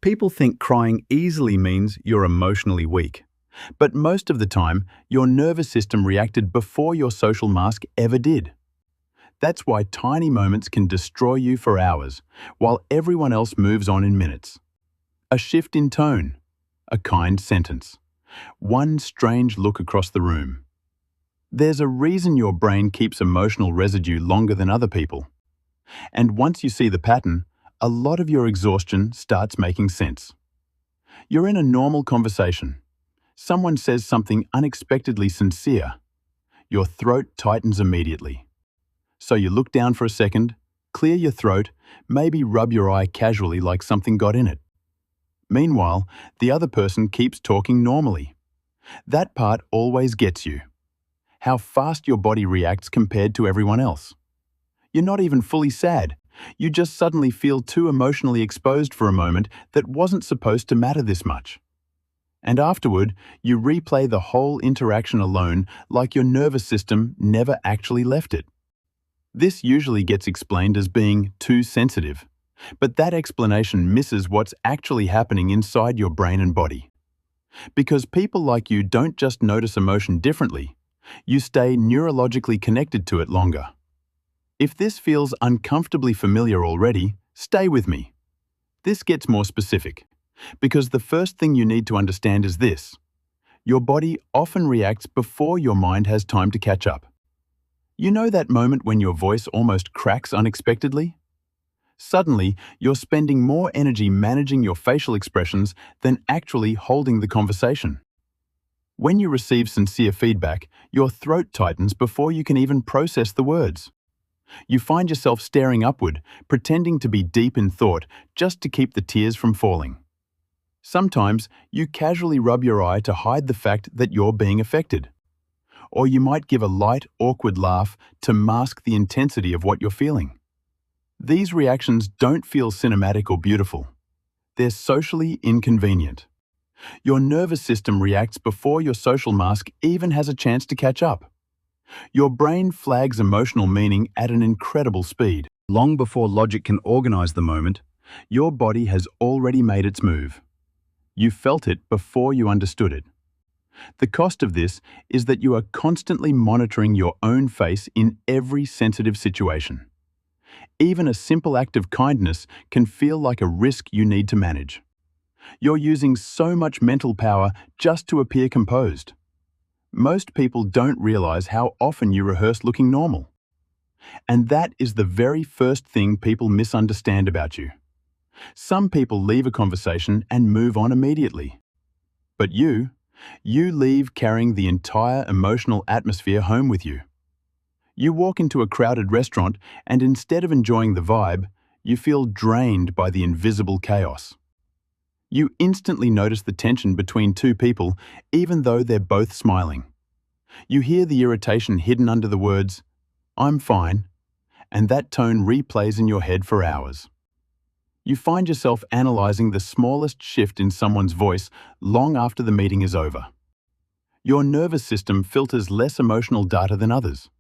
People think crying easily means you're emotionally weak. But most of the time, your nervous system reacted before your social mask ever did. That's why tiny moments can destroy you for hours, while everyone else moves on in minutes. A shift in tone, a kind sentence, one strange look across the room. There's a reason your brain keeps emotional residue longer than other people. And once you see the pattern, a lot of your exhaustion starts making sense. You're in a normal conversation. Someone says something unexpectedly sincere. Your throat tightens immediately. So you look down for a second, clear your throat, maybe rub your eye casually like something got in it. Meanwhile, the other person keeps talking normally. That part always gets you. How fast your body reacts compared to everyone else. You're not even fully sad. You just suddenly feel too emotionally exposed for a moment that wasn't supposed to matter this much. And afterward, you replay the whole interaction alone like your nervous system never actually left it. This usually gets explained as being too sensitive, but that explanation misses what's actually happening inside your brain and body. Because people like you don't just notice emotion differently, you stay neurologically connected to it longer. If this feels uncomfortably familiar already, stay with me. This gets more specific, because the first thing you need to understand is this. Your body often reacts before your mind has time to catch up. You know that moment when your voice almost cracks unexpectedly? Suddenly, you're spending more energy managing your facial expressions than actually holding the conversation. When you receive sincere feedback, your throat tightens before you can even process the words. You find yourself staring upward, pretending to be deep in thought just to keep the tears from falling. Sometimes, you casually rub your eye to hide the fact that you're being affected. Or you might give a light, awkward laugh to mask the intensity of what you're feeling. These reactions don't feel cinematic or beautiful. They're socially inconvenient. Your nervous system reacts before your social mask even has a chance to catch up. Your brain flags emotional meaning at an incredible speed. Long before logic can organize the moment, your body has already made its move. You felt it before you understood it. The cost of this is that you are constantly monitoring your own face in every sensitive situation. Even a simple act of kindness can feel like a risk you need to manage. You're using so much mental power just to appear composed. Most people don't realize how often you rehearse looking normal. And that is the very first thing people misunderstand about you. Some people leave a conversation and move on immediately. But you leave carrying the entire emotional atmosphere home with you. You walk into a crowded restaurant and instead of enjoying the vibe, you feel drained by the invisible chaos. You instantly notice the tension between two people even though they're both smiling. You hear the irritation hidden under the words, "I'm fine," and that tone replays in your head for hours. You find yourself analyzing the smallest shift in someone's voice long after the meeting is over. Your nervous system filters less emotional data than others.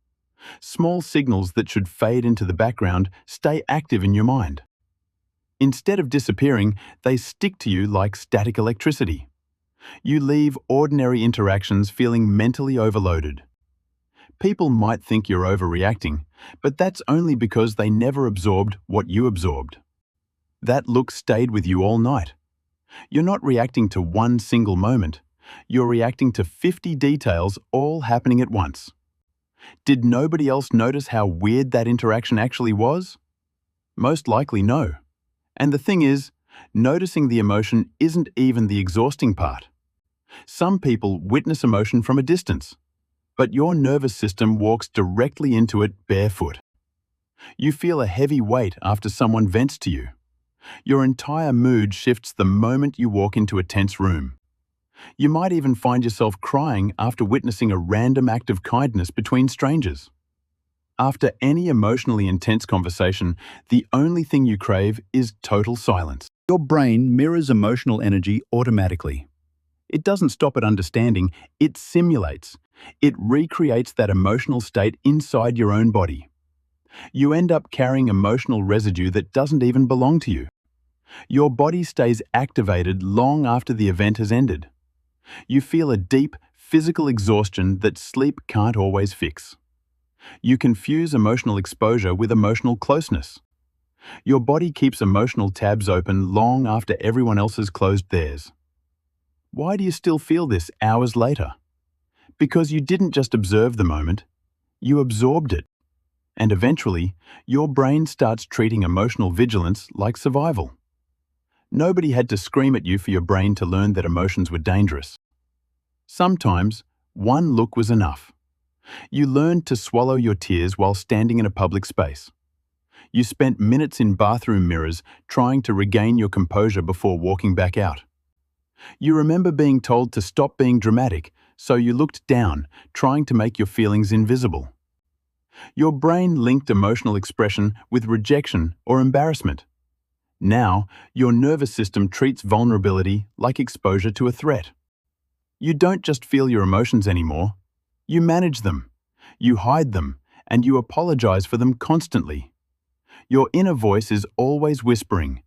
Small signals that should fade into the background stay active in your mind. Instead of disappearing, they stick to you like static electricity. You leave ordinary interactions feeling mentally overloaded. People might think you're overreacting, but that's only because they never absorbed what you absorbed. That look stayed with you all night. You're not reacting to one single moment. You're reacting to 50 details all happening at once. Did nobody else notice how weird that interaction actually was? Most likely no. And the thing is, noticing the emotion isn't even the exhausting part. Some people witness emotion from a distance, but your nervous system walks directly into it barefoot. You feel a heavy weight after someone vents to you. Your entire mood shifts the moment you walk into a tense room. You might even find yourself crying after witnessing a random act of kindness between strangers. After any emotionally intense conversation, the only thing you crave is total silence. Your brain mirrors emotional energy automatically. It doesn't stop at understanding, it simulates. It recreates that emotional state inside your own body. You end up carrying emotional residue that doesn't even belong to you. Your body stays activated long after the event has ended. You feel a deep, physical exhaustion that sleep can't always fix. You confuse emotional exposure with emotional closeness. Your body keeps emotional tabs open long after everyone else has closed theirs. Why do you still feel this hours later? Because you didn't just observe the moment, you absorbed it. And eventually, your brain starts treating emotional vigilance like survival. Nobody had to scream at you for your brain to learn that emotions were dangerous. Sometimes, one look was enough. You learned to swallow your tears while standing in a public space. You spent minutes in bathroom mirrors trying to regain your composure before walking back out. You remember being told to stop being dramatic, so you looked down, trying to make your feelings invisible. Your brain linked emotional expression with rejection or embarrassment. Now, your nervous system treats vulnerability like exposure to a threat. You don't just feel your emotions anymore. You manage them. You hide them, and you apologize for them constantly. Your inner voice is always whispering,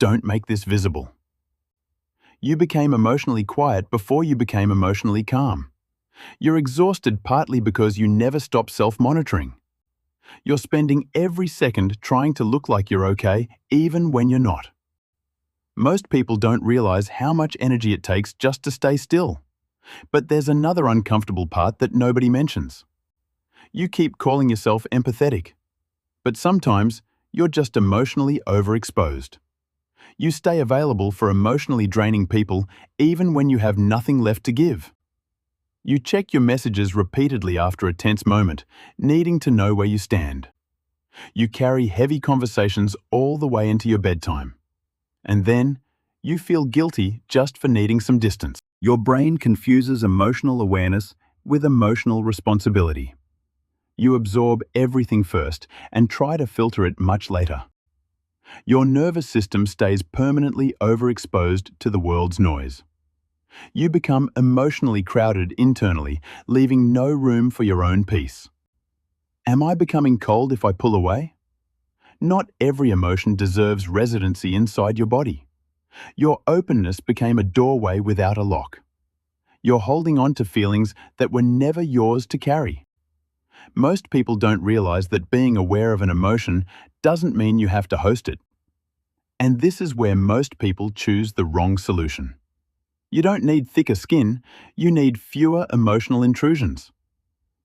"Don't make this visible." You became emotionally quiet before you became emotionally calm. You're exhausted partly because you never stop self-monitoring. You're spending every second trying to look like you're okay, even when you're not. Most people don't realize how much energy it takes just to stay still. But there's another uncomfortable part that nobody mentions. You keep calling yourself empathetic, but sometimes you're just emotionally overexposed. You stay available for emotionally draining people even when you have nothing left to give. You check your messages repeatedly after a tense moment, needing to know where you stand. You carry heavy conversations all the way into your bedtime. And then, you feel guilty just for needing some distance. Your brain confuses emotional awareness with emotional responsibility. You absorb everything first and try to filter it much later. Your nervous system stays permanently overexposed to the world's noise. You become emotionally crowded internally, leaving no room for your own peace. Am I becoming cold if I pull away? Not every emotion deserves residency inside your body. Your openness became a doorway without a lock. You're holding on to feelings that were never yours to carry. Most people don't realize that being aware of an emotion doesn't mean you have to host it. And this is where most people choose the wrong solution. You don't need thicker skin, you need fewer emotional intrusions.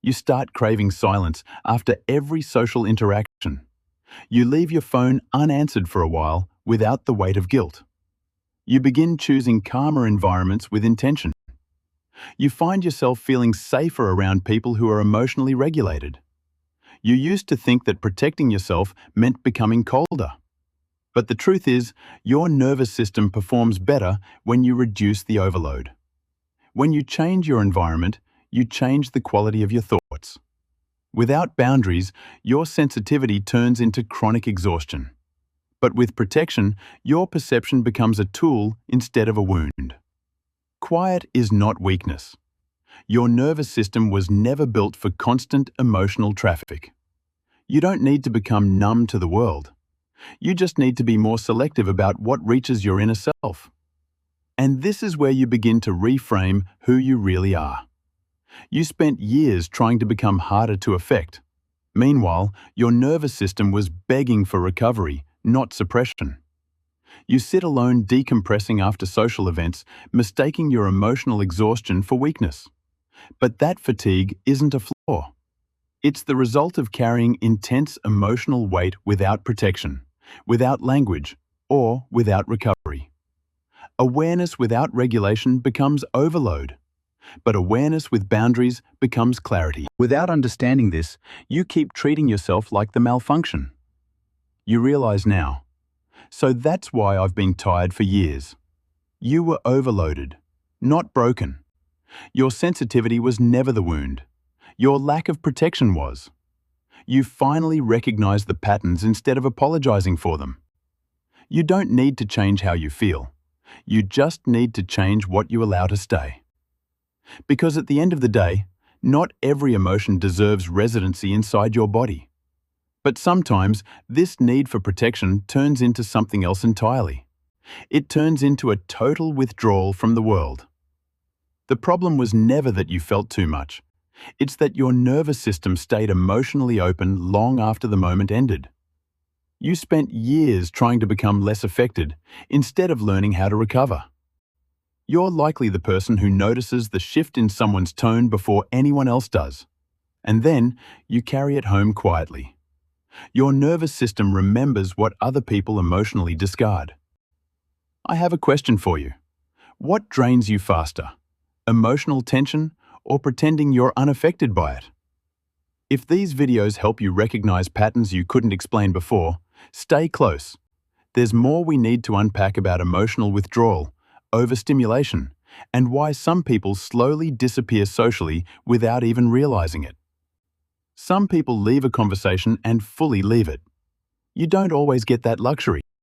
You start craving silence after every social interaction. You leave your phone unanswered for a while without the weight of guilt. You begin choosing calmer environments with intention. You find yourself feeling safer around people who are emotionally regulated. You used to think that protecting yourself meant becoming colder. But the truth is, your nervous system performs better when you reduce the overload. When you change your environment, you change the quality of your thoughts. Without boundaries, your sensitivity turns into chronic exhaustion. But with protection, your perception becomes a tool instead of a wound. Quiet is not weakness. Your nervous system was never built for constant emotional traffic. You don't need to become numb to the world. You just need to be more selective about what reaches your inner self. And this is where you begin to reframe who you really are. You spent years trying to become harder to affect. Meanwhile, your nervous system was begging for recovery, not suppression. You sit alone decompressing after social events, mistaking your emotional exhaustion for weakness. But that fatigue isn't a flaw. It's the result of carrying intense emotional weight without protection, without language, or without recovery. Awareness without regulation becomes overload, but awareness with boundaries becomes clarity. Without understanding this, you keep treating yourself like the malfunction. You realize now, so that's why I've been tired for years. You were overloaded, not broken. Your sensitivity was never the wound. Your lack of protection was. You finally recognize the patterns instead of apologizing for them. You don't need to change how you feel. You just need to change what you allow to stay. Because at the end of the day, not every emotion deserves residency inside your body. But sometimes this need for protection turns into something else entirely. It turns into a total withdrawal from the world. The problem was never that you felt too much. It's that your nervous system stayed emotionally open long after the moment ended. You spent years trying to become less affected instead of learning how to recover. You're likely the person who notices the shift in someone's tone before anyone else does. And then you carry it home quietly. Your nervous system remembers what other people emotionally discard. I have a question for you. What drains you faster? Emotional tension or pretending you're unaffected by it? If these videos help you recognize patterns you couldn't explain before, stay close. There's more we need to unpack about emotional withdrawal, overstimulation, and why some people slowly disappear socially without even realizing it. Some people leave a conversation and fully leave it. You don't always get that luxury.